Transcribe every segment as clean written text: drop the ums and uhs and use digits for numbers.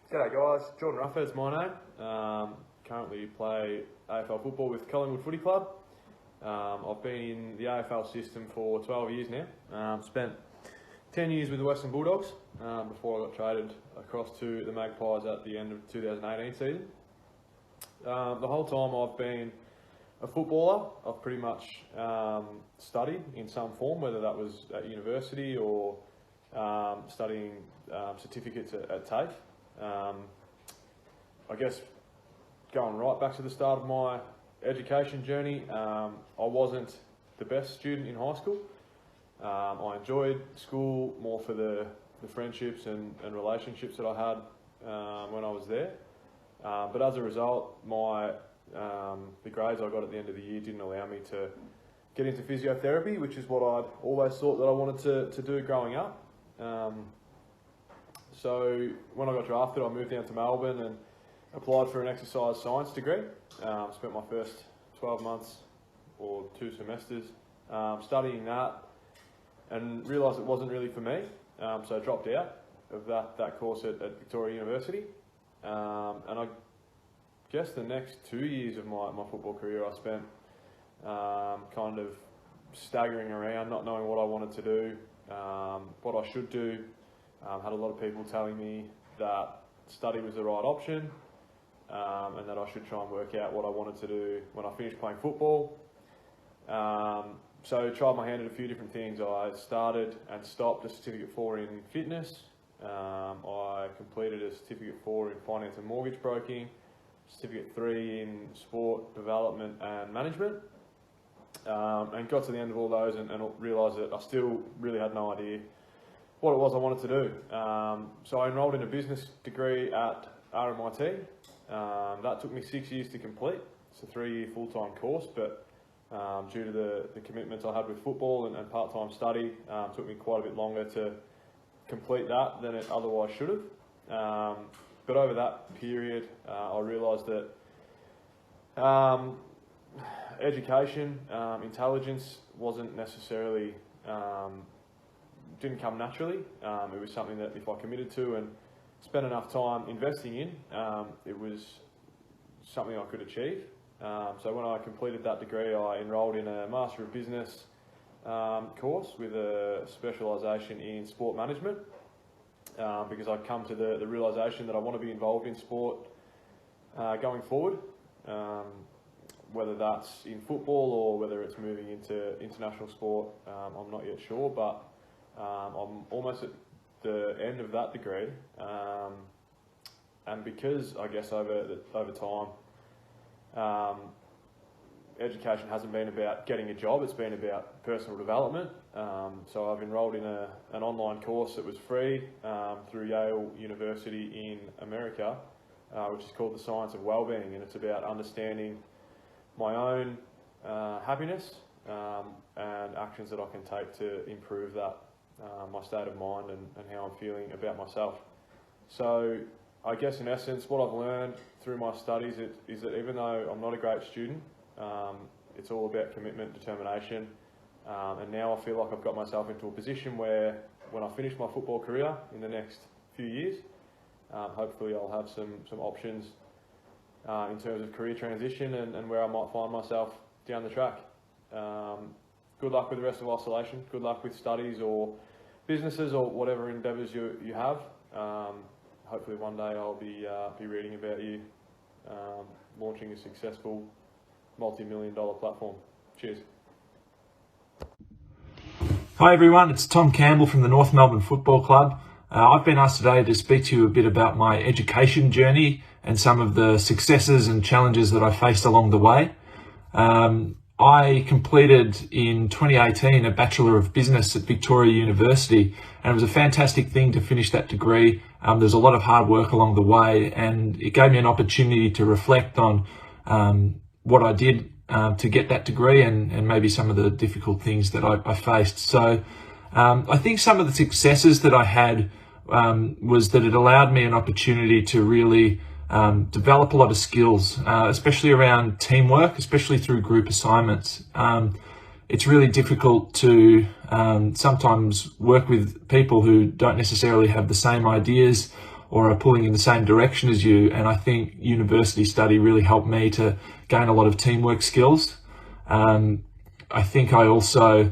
G'day guys, Jordan Roughead's my name. Currently play AFL football with Collingwood Footy Club. I've been in the AFL system for 12 years now. Spent 10 years with the Western Bulldogs before I got traded across to the Magpies at the end of 2018 season. The whole time I've been a footballer. I've pretty much studied in some form, whether that was at university or studying certificates at TAFE. I guess going right back to the start of my education journey, I wasn't the best student in high school. I enjoyed school more for the friendships and relationships that I had when I was there. But as a result, the grades I got at the end of the year didn't allow me to get into physiotherapy, which is what I'd always thought that I wanted to do growing up. So when I got drafted, I moved down to Melbourne and applied for an exercise science degree. Spent my first 12 months or 2 semesters studying that and realised it wasn't really for me. So I dropped out of that course at Victoria University. And I guess the next 2 years of my football career I spent kind of staggering around, not knowing what I wanted to do, what I should do. Had a lot of people telling me that study was the right option and that I should try and work out what I wanted to do when I finished playing football. So I tried my hand at a few different things. I started and stopped a Certificate 4 in fitness. I completed a Certificate 4 in finance and mortgage broking, Certificate 3 in sport development and management, and got to the end of all those and realised that I still really had no idea what it was I wanted to do. So I enrolled in a business degree at RMIT. That took me 6 years to complete. It's a 3-year full-time course, but due to the commitments I had with football and part-time study, it took me quite a bit longer to complete that than it otherwise should have. But over that period, I realised that education, intelligence wasn't necessarily didn't come naturally. It was something that if I committed to and spent enough time investing in, it was something I could achieve. So when I completed that degree, I enrolled in a Master of Business course with a specialisation in sport management, because I'd come to the realisation that I want to be involved in sport going forward, whether that's in football or whether it's moving into international sport. I'm not yet sure, but I'm almost at the end of that degree, and because I guess over time, education hasn't been about getting a job, it's been about personal development. So I've enrolled in an online course that was free through Yale University in America, which is called The Science of Wellbeing, and it's about understanding my own happiness and actions that I can take to improve that, my state of mind and how I'm feeling about myself. So I guess in essence what I've learned through my studies is that even though I'm not a great student, it's all about commitment, determination, and now I feel like I've got myself into a position where when I finish my football career in the next few years, hopefully I'll have some options in terms of career transition and where I might find myself down the track. Good luck with the rest of isolation, good luck with studies or businesses or whatever endeavours you have. Hopefully one day I'll be reading about you launching a successful multi-million-dollar platform. Cheers. Hi everyone, it's Tom Campbell from the North Melbourne Football Club. I've been asked today to speak to you a bit about my education journey and some of the successes and challenges that I faced along the way. I completed in 2018 a Bachelor of Business at Victoria University, and it was a fantastic thing to finish that degree. There's a lot of hard work along the way, and it gave me an opportunity to reflect on what I did to get that degree and maybe some of the difficult things that I faced. So I think some of the successes that I had was that it allowed me an opportunity to really develop a lot of skills, especially around teamwork, especially through group assignments. It's really difficult to sometimes work with people who don't necessarily have the same ideas or are pulling in the same direction as you. And I think university study really helped me to gain a lot of teamwork skills. I think I also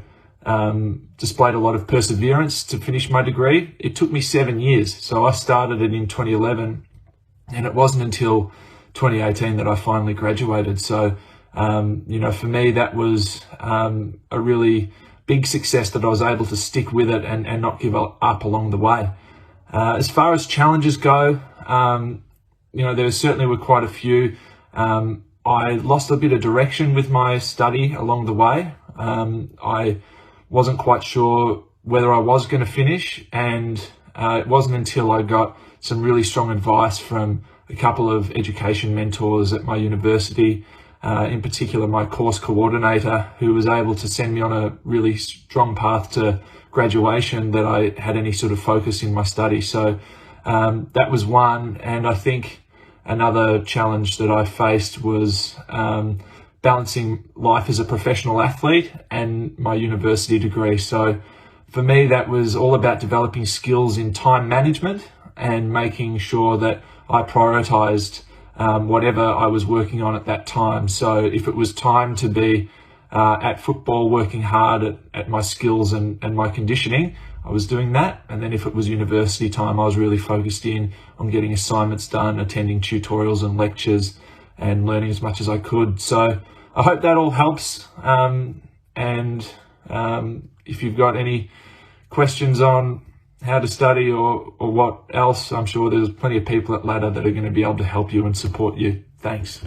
displayed a lot of perseverance to finish my degree. It took me 7 years. So I started it in 2011, and it wasn't until 2018 that I finally graduated. So, for me, that was a really big success that I was able to stick with it and not give up along the way. As far as challenges go, there certainly were quite a few. I lost a bit of direction with my study along the way. I wasn't quite sure whether I was going to finish, and it wasn't until I got some really strong advice from a couple of education mentors at my university, in particular my course coordinator, who was able to send me on a really strong path to graduation, that I had any sort of focus in my study. So that was one. And I think another challenge that I faced was balancing life as a professional athlete and my university degree. So for me, that was all about developing skills in time management and making sure that I prioritized whatever I was working on at that time. So if it was time to be at football, working hard at my skills and my conditioning, I was doing that. And then if it was university time, I was really focused in on getting assignments done, attending tutorials and lectures, and learning as much as I could. So I hope that all helps. If you've got any questions on how to study or what else, I'm sure there's plenty of people at Ladder that are going to be able to help you and support you. Thanks.